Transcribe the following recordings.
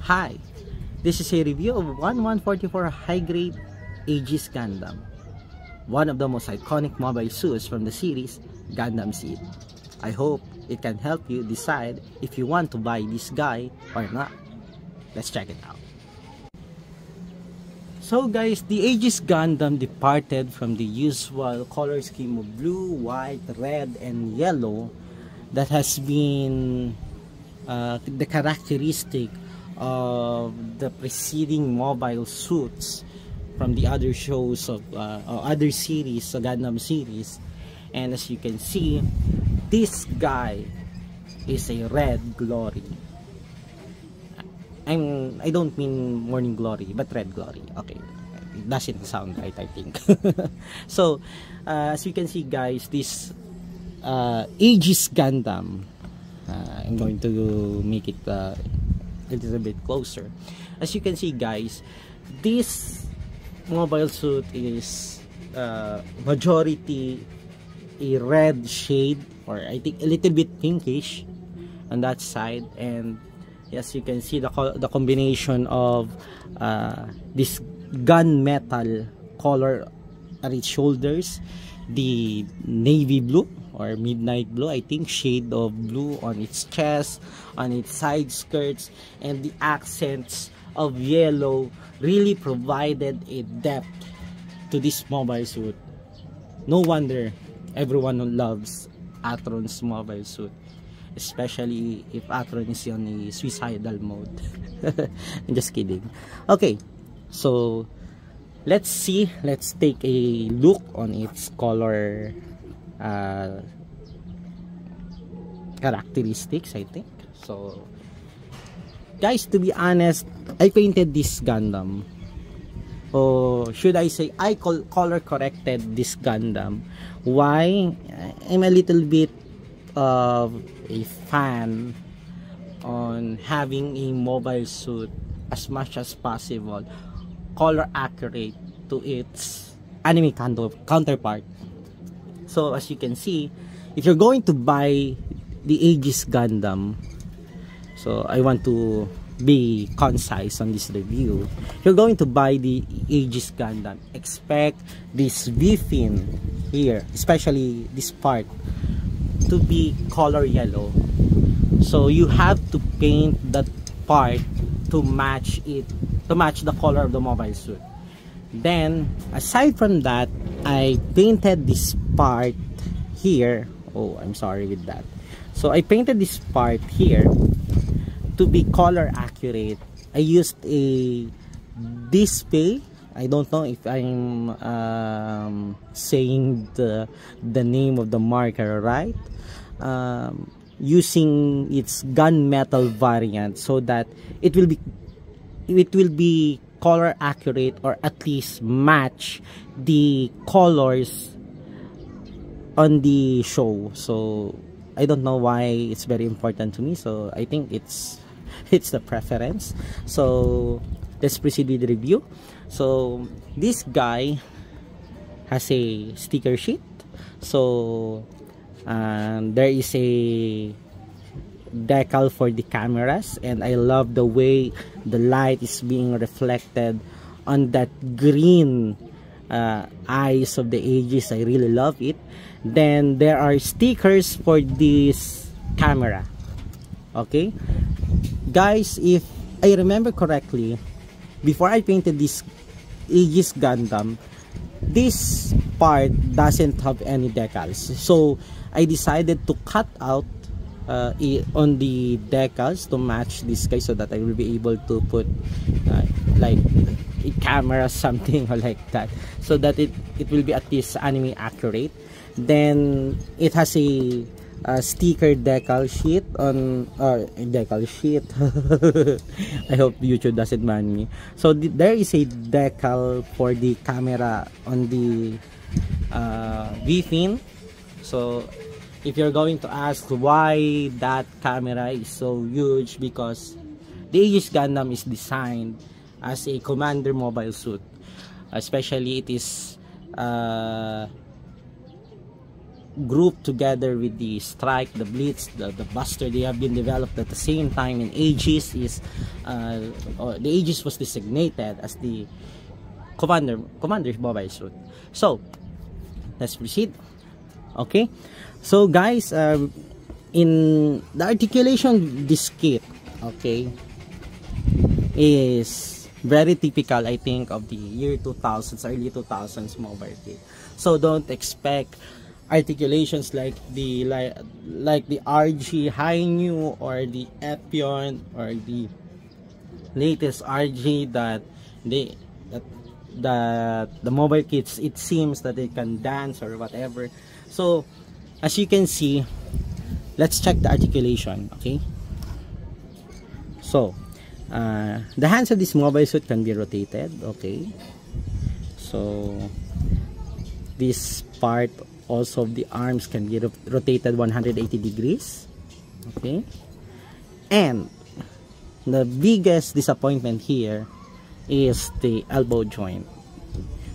Hi, this is a review of 1144 high-grade Aegis Gundam, one of the most iconic mobile suits from the series Gundam Seed. I hope it can help you decide if you want to buy this guy or not. Let's check it out. So guys, the Aegis Gundam departed from the usual color scheme of blue, white, red, and yellow that has been the characteristic of the preceding mobile suits from the other shows of or other series, Gundam series. And as you can see, this guy is a red glory. I don't mean morning glory, but red glory. Okay, it doesn't sound right, I think. So as you can see guys, this Aegis Gundam, I'm going to make it a little bit closer. As you can see guys, this mobile suit is majority a red shade, or I think a little bit pinkish on that side. And as you can see, the combination of this gunmetal color at its shoulders, the navy blue or midnight blue, I think, shade of blue on its chest, on its side skirts, and the accents of yellow really provided a depth to this mobile suit. No wonder everyone loves Atron's mobile suit, especially if Atron is on a suicidal mode. I'm just kidding. Okay, so let's take a look on its color characteristics, I think. So guys, to be honest, I painted this Gundam, or should I say I color corrected this Gundam. Why? I'm a little bit of a fan on having a mobile suit as much as possible color accurate to its anime counterpart. So as you can see, if you're going to buy the Aegis Gundam, so I want to be concise on this review. If you're going to buy the Aegis Gundam, expect this V-fin here, especially this part, to be color yellow. So you have to paint that part to match it, to match the color of the mobile suit. Then aside from that, I painted this part here. Oh, I'm sorry with that. So I painted this part here to be color accurate. I used a display. I don't know if I'm saying the name of the marker right. Using its gunmetal variant so that it will be color accurate, or at least match the colors on the show. So I don't know why it's very important to me, so I think it's the preference. So let's proceed with the review. So this guy has a sticker sheet. So there is a decal for the cameras, and I love the way the light is being reflected on that green eyes of the Aegis. I really love it. Then there are stickers for this camera. Okay guys, if I remember correctly, before I painted this Aegis Gundam, this part doesn't have any decals, so I decided to cut out on the decals to match this guy, so that I will be able to put like a camera, something or like that, so that it will be at least anime accurate. Then it has a sticker decal sheet on decal sheet. I hope YouTube doesn't ban me. So there is a decal for the camera on the V-fin. So if you're going to ask why that camera is so huge, because the Aegis Gundam is designed as a commander mobile suit, especially it is grouped together with the Strike, the Blitz, the Buster. They have been developed at the same time, and Aegis is the Aegis was designated as the commander's mobile suit. So let's proceed. Okay, so guys, in the articulation of this kit, okay, is very typical, I think, of the year 2000s, early 2000s mobile kit. So don't expect articulations like the RG Hi-Nu or the Epyon or the latest RG that the mobile kits, it seems that they can dance or whatever. So as you can see, let's check the articulation. Okay, so the hands of this mobile suit can be rotated. Okay, so this part also of the arms can be rotated 180 degrees. Okay, and the biggest disappointment here is the elbow joint.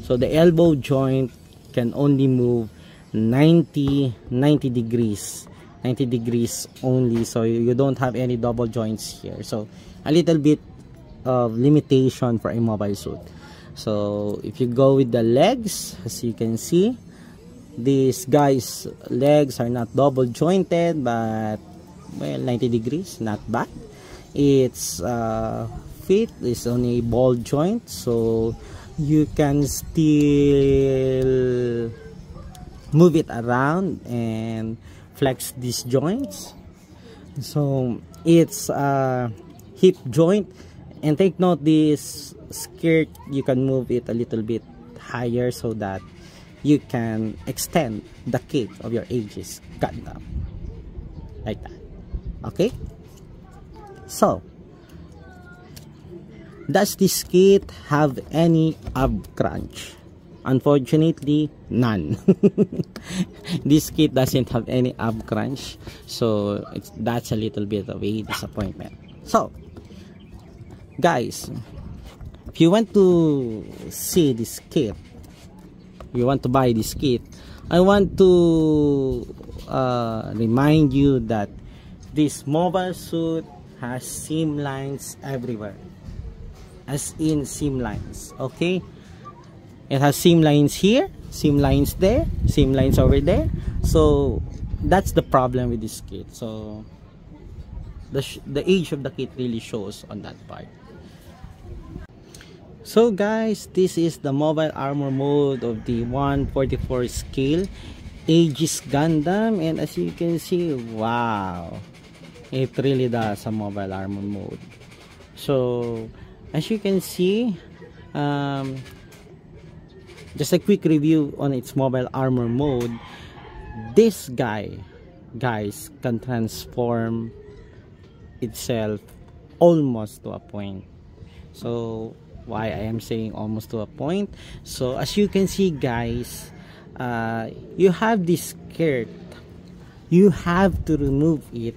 So the elbow joint can only move 90 degrees only, so you don't have any double joints here. So a little bit of limitation for a mobile suit. So if you go with the legs, as you can see, these guys' legs are not double jointed, but well, 90 degrees, not bad. Its feet is on a ball joint, so you can still move it around and flex these joints. So it's a hip joint, and take note, this skirt, you can move it a little bit higher so that you can extend the cape of your Aegis Gundam like that. Okay, so does this kit have any ab crunch? Unfortunately, none. This kit doesn't have any ab crunch, so that's a little bit of a disappointment. So guys, if you want to see this kit, you want to buy this kit, I want to remind you that this mobile suit has seam lines everywhere, as in seam lines. Okay, it has seam lines here, seam lines there, seam lines over there. So that's the problem with this kit. So the age of the kit really shows on that part. So guys, this is the mobile armor mode of the 1/44 scale Aegis Gundam, and as you can see, wow, it really does a mobile armor mode. So as you can see, just a quick review on its mobile armor mode. This guys, can transform itself almost to a point. So why I am saying almost to a point? So as you can see guys, you have this skirt, you have to remove it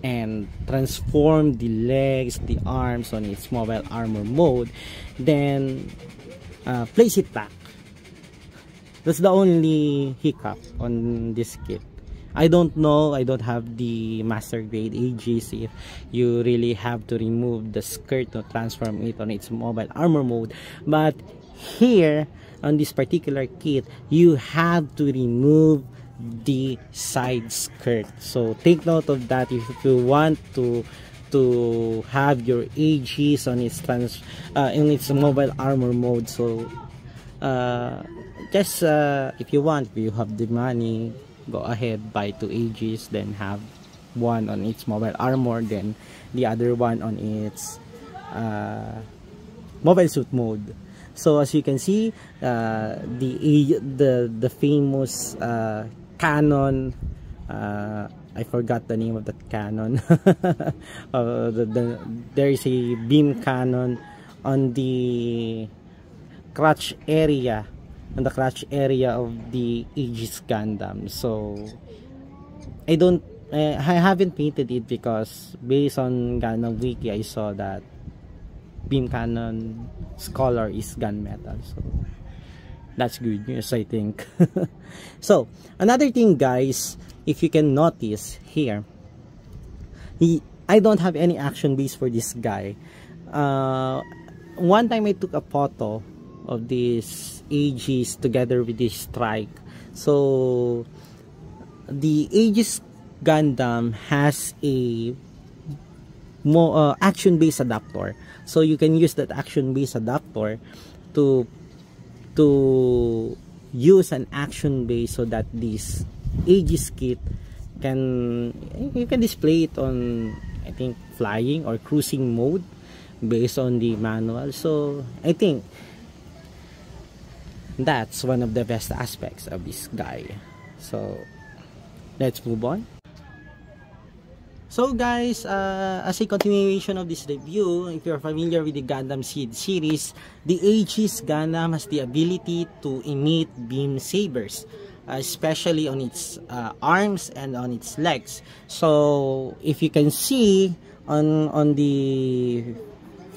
and transform the legs, the arms on its mobile armor mode, then place it back. That's the only hiccup on this kit. I don't know, I don't have the master grade Aegis if you really have to remove the skirt to transform it on its mobile armor mode, but here on this particular kit you have to remove the side skirt. So take note of that if you want to have your Aegis on its in its mobile armor mode. So just if you want, if you have the money, go ahead, buy 2 Aegis, then have one on its mobile armor, then the other one on its mobile suit mode. So as you can see, the famous cannon, I forgot the name of that cannon. There is a beam cannon on the crotch area, of the Aegis Gundam. So I haven't painted it because based on Gundam Wiki I saw that beam cannon's color is gunmetal. So That's good news, I think. So another thing, guys, if you can notice here, I don't have any action base for this guy. One time I took a photo of this Aegis together with this strike. So the Aegis Gundam has a action base adapter, so you can use that action base adapter to use an action base, so that this Aegis kit you can display it on, I think, flying or cruising mode based on the manual. So I think that's one of the best aspects of this guy. So let's move on. So guys, as a continuation of this review, if you're familiar with the Gundam Seed series, the Aegis Gundam has the ability to emit beam sabers, especially on its arms and on its legs. So if you can see on the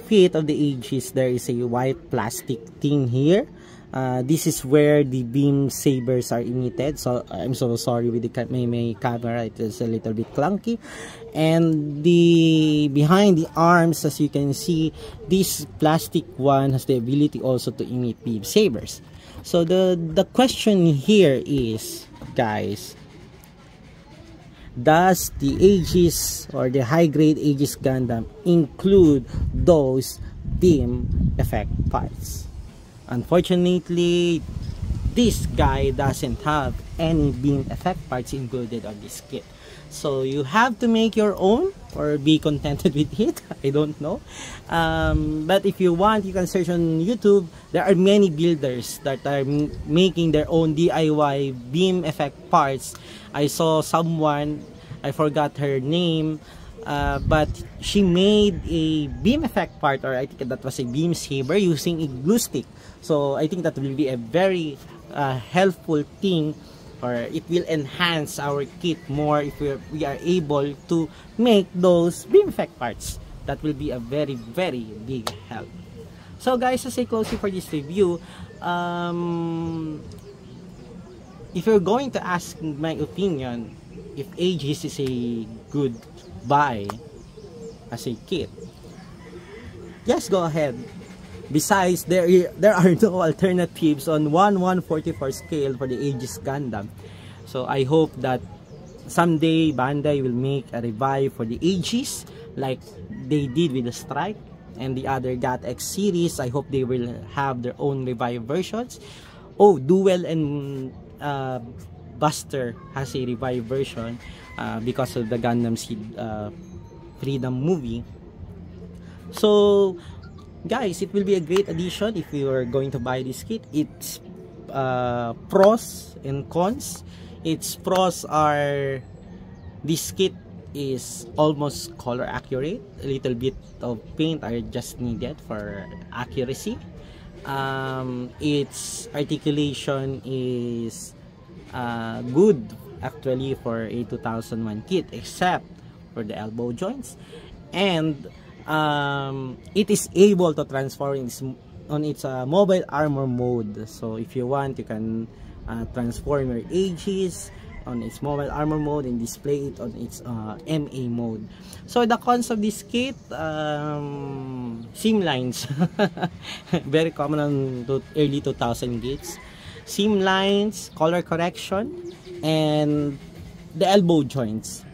feet of the Aegis, there is a white plastic thing here. This is where the beam sabers are emitted. So I'm so sorry with my camera, it is a little bit clunky. And behind the arms, as you can see, this plastic one has the ability also to emit beam sabers. So the question here is, guys, does the Aegis or the high grade Aegis Gundam include those beam effect parts? Unfortunately, this guy doesn't have any beam effect parts included on this kit. So you have to make your own or be contented with it. I don't know. But if you want, you can search on YouTube. There are many builders that are making their own DIY beam effect parts. I saw someone, I forgot her name, but she made a beam effect part, or I think that was a beam saber, using a glue stick. So I think that will be a very helpful thing, or it will enhance our kit more if we are able to make those beam effect parts. That will be a very, very big help. So guys, as I close for this review, if you're going to ask my opinion if Aegis is a good buy as a kit, yes, go ahead. Besides, there are no alternatives on 1/144 scale for the Aegis Gundam. So I hope that someday Bandai will make a revive for the Aegis like they did with the Strike and the other GAT-X series. I hope they will have their own revive versions. Oh, Duel and Buster has a revive version because of the Gundam Seed Freedom movie. So guys, it will be a great addition if you are going to buy this kit. Its pros and cons. Its pros are, this kit is almost color accurate. A little bit of paint are just needed for accuracy. Its articulation is good actually for a 2001 kit, except for the elbow joints. And it is able to transform on its mobile armor mode. So if you want, you can transform your Aegis on its mobile armor mode and display it on its MA mode. So the cons of this kit, seam lines, very common on early 2000 kits. Seam lines, color correction, and the elbow joints.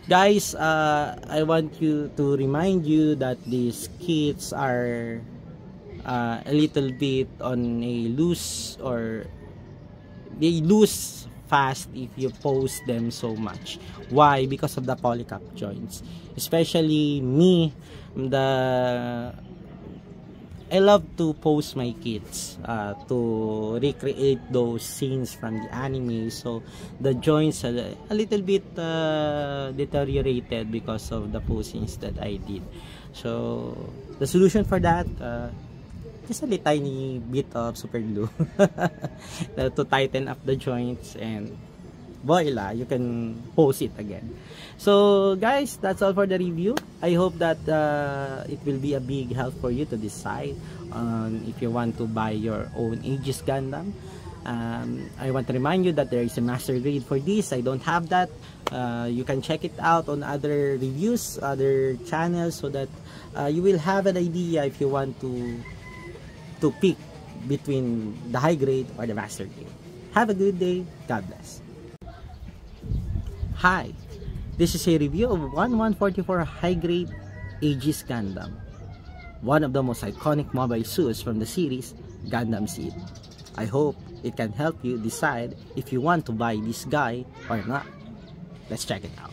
Guys, I want to remind you that these kits are a little bit on a loose, or they lose fast if you pose them so much. Why? Because of the polycap joints. Especially me, I love to pose my kits to recreate those scenes from the anime. So the joints are a little bit deteriorated because of the posings that I did. So the solution for that, just a tiny bit of super glue to tighten up the joints, and voila, you can post it again. So guys, that's all for the review. I hope that it will be a big help for you to decide if you want to buy your own Aegis Gundam. I want to remind you that there is a master grade for this. I don't have that. You can check it out on other reviews, other channels, so that you will have an idea if you want to pick between the high grade or the master grade. Have a good day. God bless. Hi, this is a review of 1144 high grade Aegis Gundam, one of the most iconic mobile suits from the series Gundam Seed. I hope it can help you decide if you want to buy this guy or not. Let's check it out.